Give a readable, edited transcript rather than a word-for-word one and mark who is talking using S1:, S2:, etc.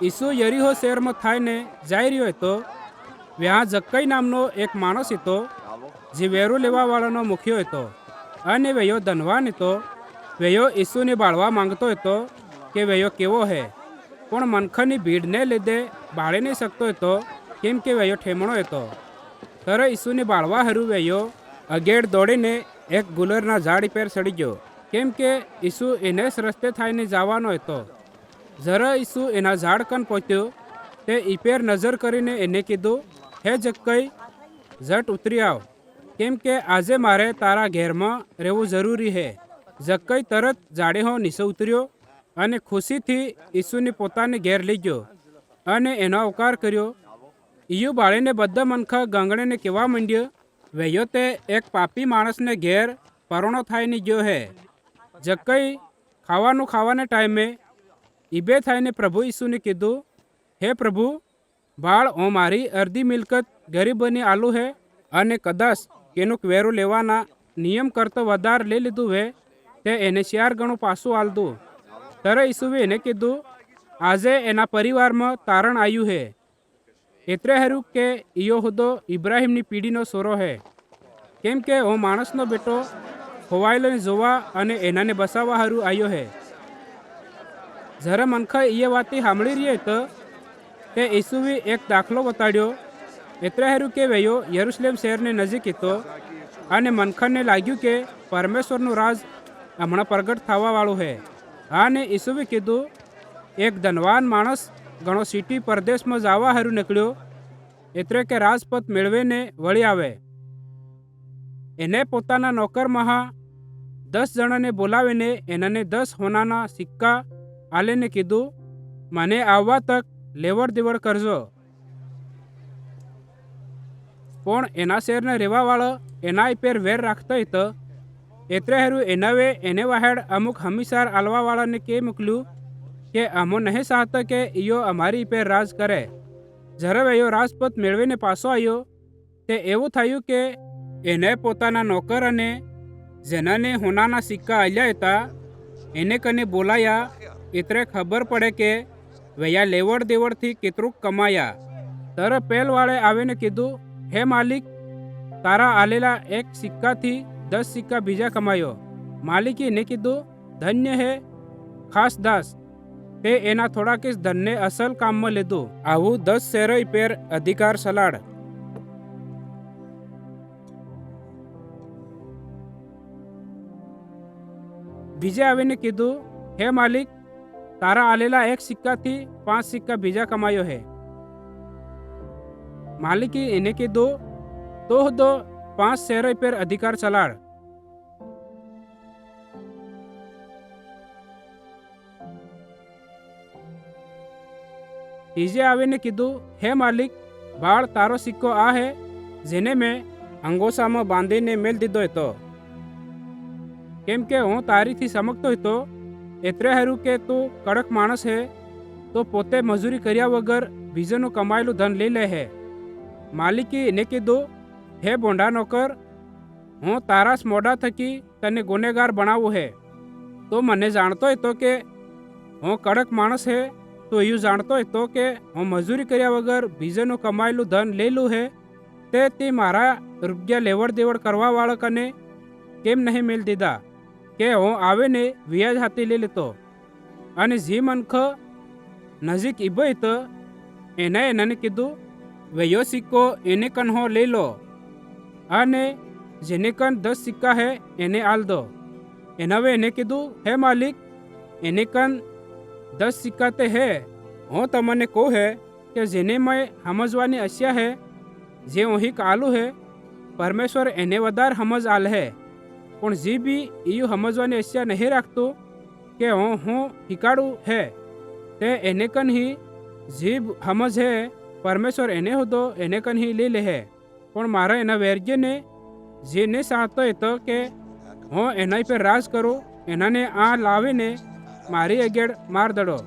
S1: ઈસુ યરીહો શહેરમાં થઈને જઈ રહ્યો હતો. ત્યાં જક્કઈ નામનો એક માણસ હતો જે વેરો લેવાવાળાનો મુખ્ય હતો અને વેયો ધનવાન હતો. વેયો ઈસુને બાળવા માંગતો હતો કે વેયો કેવો હે, પણ મનખની ભીડને લીધે બાળી નહીં શકતો હતો કેમ કે વેયો ઠેમણો હતો. ત્યારે ઈસુને બાળવા હારું વેયો અગેડ દોડીને એક ગુલરના ઝાડ પર ચડી ગયો કેમ કે ઈસુ એને જ રસ્તે થઈને જવાનો હતો. જરા ઈસુ એના ઝાડ કન પહોંચ્યો તે ઈપેર નજર કરીને એને કીધું, હે જક્કઈ, ઝટ ઉતરી આવ, કેમ કે આજે મારે તારા ઘેરમાં રહેવું જરૂરી છે. જક્કઈ તરત ઝાડેહો નીચે ઉતર્યો અને ખુશીથી ઈસુને પોતાને ઘેર લઈ ગયો અને એનો આવકાર કર્યો. ઈયુ બાળીને બધા મનખા ગાંગણીને કહેવા માંડ્યો, વહેયો તે એક પાપી માણસને ઘેર પરોણો થઈને ગયો હે. જક્કઈ ખાવાને ટાઈમે ઈબે થઈને પ્રભુ ઈસુને કીધું, હે પ્રભુ, બાળ હું મારી અડધી મિલકત ગરીબોને આલું હે અને કદાચ એનું વેરો લેવાના નિયમ કરતો વધારે લઈ લીધું હે તે એને 4 ગણું પાછું આલ દઉં. ત્યારે ઈસુએ એને કીધું, આજે એના પરિવારમાં તારણ આવ્યું હે, એટલે હારું કે ઈયો હુદો ઇબ્રાહિમની પીઢીનો સોરો હે. કેમ કે હું માણસનો બેટો ખોવાયેલોને જોવા અને એનાને બસાવવા હારું આવ્યો હે. જ્યારે મનખા એ વાતી સાંભળી રહી તો તે ઈસુએ એક દાખલો બતાડ્યો. એટલે હારું કે વેયો યરુશલેમ શહેરને નજીક હતો અને મનખાને લાગ્યું કે પરમેશ્વરનું રાજ હમણાં પ્રગટ થવાવાળું છે. અને ઈસુએ કીધું, એક ધનવાન માણસ ઘણો સિટી પરદેશમાં જવા હારું નીકળ્યો, એટલે કે રાજપદ મેળવીને વળી આવે. એને પોતાના નોકરમાં 10 જણાને બોલાવીને એનાને 10 સોનાના સિક્કા આલીને કીધું, મને આવવા તક લેવડ દેવડ કરજો. પણ એના શહેરના રહેવાવાળો એના પર વેર રાખતો હતો. એટલે હારું એનાવે એને વાહેડ અમુક હમીસાર આલવાવાળાને કે મોકલ્યું કે અમો નહીં ચાહતા કે ઈયો અમારી પર રાજ કરે. જ્યારે એયો રાજપદ મેળવીને પાછો આવ્યો તે એવું થયું કે એને પોતાના નોકર અને જેનાને હોનાના સિક્કા આલ્યા હતા એને કને બોલાયા. એટલે ખબર પડે કે વયા લેવડ દેવડથી કેટલુંક કમાયા. ત્યારે પહેલવાળે આવીને કીધું, હે માલિક, તારા આલેલા એક સિક્કાથી 10 સિક્કા બીજા કમાયો. માલિકે એને કીધું, ધન્ય હે ખાસ દાસ, તે એના થોડાક જ ધનને અસલ કામમાં લીધું. આવું 10 શેરોઈ પેર અધિકાર સલાડ. બીજે આવીને કીધું, હે માલિક, તારા આલેલા એક સિક્કાથી 5 સિક્કા બીજા કમાયો હે. માલિકે એને કીધું, તો દો 5 શેરોઈ પેર અધિકાર ચલાડ. ત્રીજે આવીને કીધું, હે માલિક, બાળ તારો સિક્કો આ હે જેને મેં અંગોસામાં બાંધીને મેલ દીધો હતો. કેમ કે હું તારીથી સમકતો હતો, એટલે હારું કે તું કડક માણસ હે તો પોતે મજૂરી કર્યા વગર બીજાનું કમાયેલું ધન લઈ લે હે. માલિકે એને કીધું, હે બોંડા નોકર, હું તારા જ મોઢા થકી તને ગુનેગાર બનાવું હે. તો મને જાણતો હતો કે હું કડક માણસ હે, તો એવું જાણતો હતો કે હું મજૂરી કર્યા વગર બીજાનું કમાયેલું ધન લઈ લઉં હે, તે મારા રૂપિયા લેવડ દેવડ કરવાવાળા કને કેમ નહીં મેલ દીધા કે હું આવીને વ્યાજ હાથી લઈ લેતો. અને જે મનખ નજીક ઈબો હતો એને કીધું, વયો સિક્કો એને કન હો લઈ લો અને જેને કન 10 સિક્કા હે એને આલ દો. એનાવે એને કીધું, હે માલિક, એને કન 10 સિક્કા તે હે. હું તમને કહું હે કે જેને મેં સમજવાની આશા હે જે અહીં આલું હે, પરમેશ્વર એને વધારે સમજ આલ હે. પણ જે બી એવું સમજવાની આશા નહીં રાખતું કે હું શીખાડું હે તે એને કન હી જીભ સમજ હે પરમેશ્વર એને હોતો એને કન હી લઈ લે હે. પણ મારા એના વેરજેને જે ને ચાહતો હતો કે હું એના પર રાજ કરું, એનાને આ લાવીને મારી આગળ માર દડો.